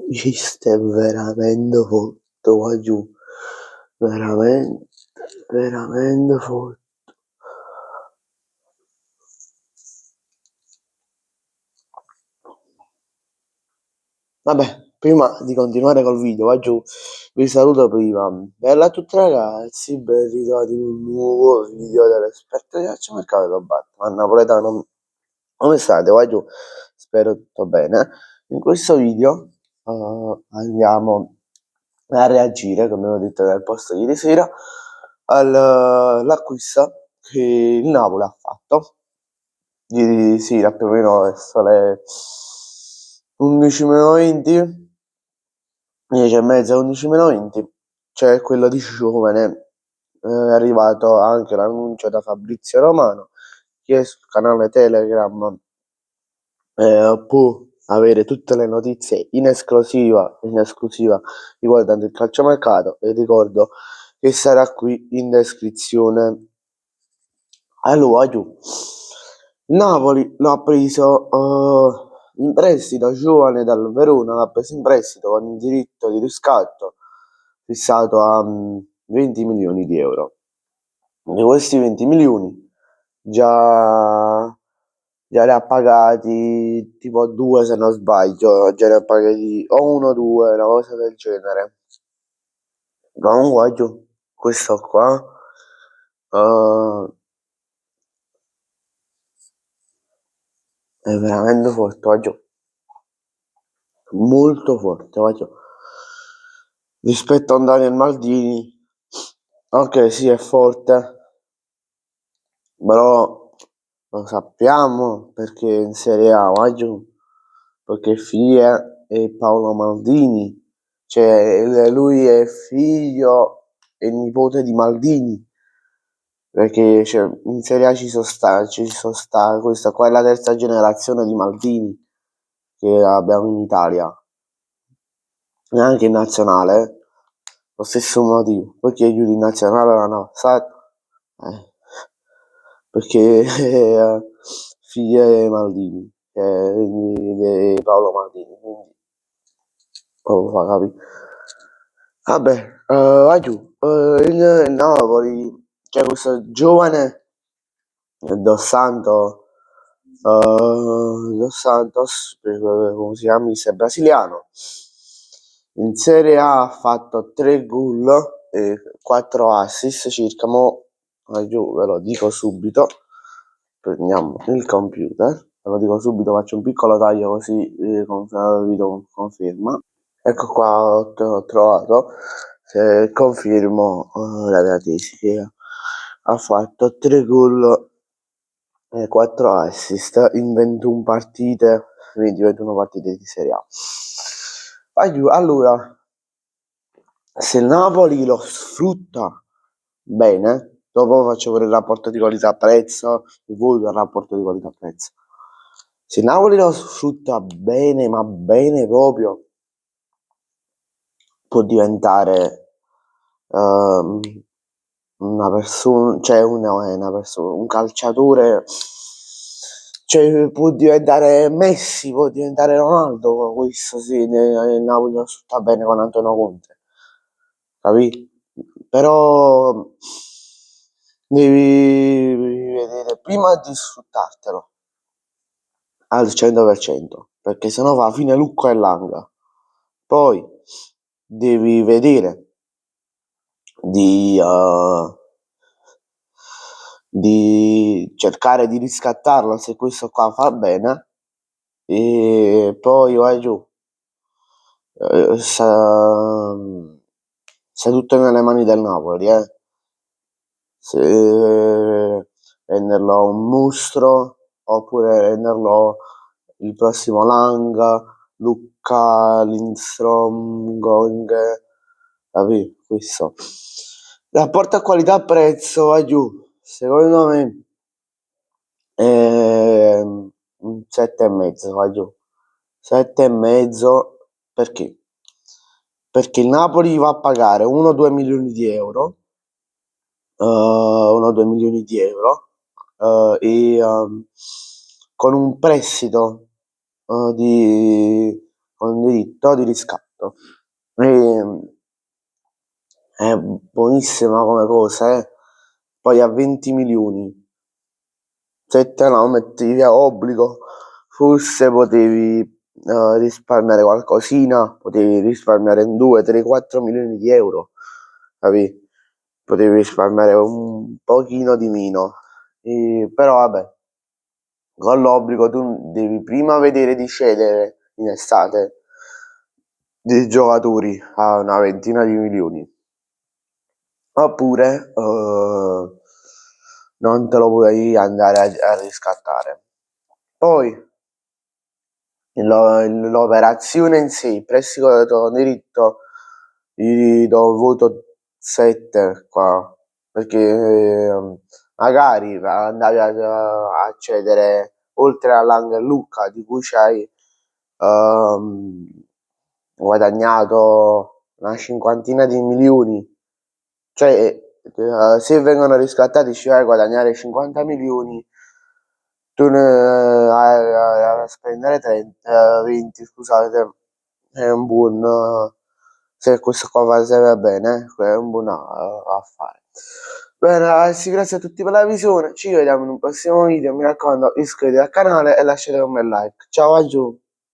Ci stai veramente forte qua giù, veramente forte. Vabbè, prima di continuare col video, va giù, vi saluto prima. Bella a tutti ragazzi, ben ritrovati in un nuovo video dell'esperto di calciomercato da Batman napoletano. Come state? Va giù, spero tutto bene. In questo video andiamo a reagire, come ho detto nel post ieri sera, all'acquisto che il Napoli ha fatto ieri sera più o meno verso le 11:20, 10:30, 11:20, c'è quello di giovane. È arrivato anche l'annuncio da Fabrizio Romano che sul canale Telegram può avere tutte le notizie in esclusiva riguardanti il calciomercato, e ricordo che sarà qui in descrizione. Allora, giù. Napoli l'ha preso in prestito, giovane dal Verona, l'ha preso in prestito con il diritto di riscatto fissato a 20 milioni di euro. Di questi 20 milioni già ne ha pagati tipo 2 se non sbaglio, già ne ha pagati o 1 o 2, una cosa del genere. Comunque giù, questo qua è veramente forte, oggi molto forte, oggi. Rispetto a un Daniel Maldini, anche sì è forte, però lo sappiamo perché in Serie A oggi, perché figlia è Paolo Maldini, cioè lui è figlio e nipote di Maldini, perché cioè, in Serie A ci sono sta, questa qua è la terza generazione di Maldini che abbiamo in Italia, e anche in nazionale, lo stesso motivo, perché io in nazionale l'hanno passato, perché figlia di Maldini, di Paolo Maldini, quindi proprio fa capire. Vabbè, va giù, il Napoli, c'è questo giovane Dos Santos, come si chiama, è brasiliano. In Serie A ha fatto 3 gol e 4 assist circa. Mo giù, ve lo dico subito. Prendiamo il computer, ve lo dico subito, faccio un piccolo taglio così il video conferma. Ecco qua, ho trovato, confermo la mia tesi, che ha fatto 3 gol e 4 assist in 21 partite, quindi 21 partite di Serie A. Allora, se il Napoli lo sfrutta bene, dopo faccio pure il rapporto di qualità-prezzo, voi il rapporto di qualità-prezzo. Se il Napoli lo sfrutta bene, ma bene proprio, può diventare una persona, cioè una persona, un calciatore, cioè può diventare Messi, può diventare Ronaldo, questo sì, il Napoli lo sfrutta bene con Antonio Conte, capì? Però devi vedere prima di sfruttartelo al 100%, perché sennò va a fine Lucco e Langa. Poi devi vedere di cercare di riscattarlo se questo qua fa bene, e poi vai giù. Sta tutto nelle mani del Napoli, se renderlo un mostro oppure renderlo il prossimo Langa, Lucca, Lindstrom, Gong, capì? Questo rapporto a qualità-prezzo va giù, secondo me un 7,5 va giù, 7,5, perché? Perché il Napoli va a pagare 1-2 milioni di euro, 1-2 milioni di euro, e con un prestito di con diritto di riscatto. È buonissima come cosa, Poi a 20 milioni, se te la metti via obbligo, forse potevi risparmiare qualcosina, potevi risparmiare in 2, 3, 4 milioni di euro, capì? Potevi risparmiare un pochino di meno. Però vabbè, con l'obbligo tu devi prima vedere di cedere in estate dei giocatori a una ventina di milioni, oppure non te lo puoi andare a riscattare. Poi l'operazione in sé, il prestito con diritto, gli do un voto 7 qua, perché magari andavi a accedere oltre all'Angellucca di cui c'hai guadagnato una cinquantina di milioni, cioè se vengono riscattati ci vai a guadagnare 50 milioni, tu ne hai a spendere 30, 20, scusate, è un buon, se questo qua va sempre bene, è un buon affare. Bene ragazzi, grazie a tutti per la visione, ci vediamo in un prossimo video, mi raccomando iscrivetevi al canale e lasciate un bel like. Ciao a giù!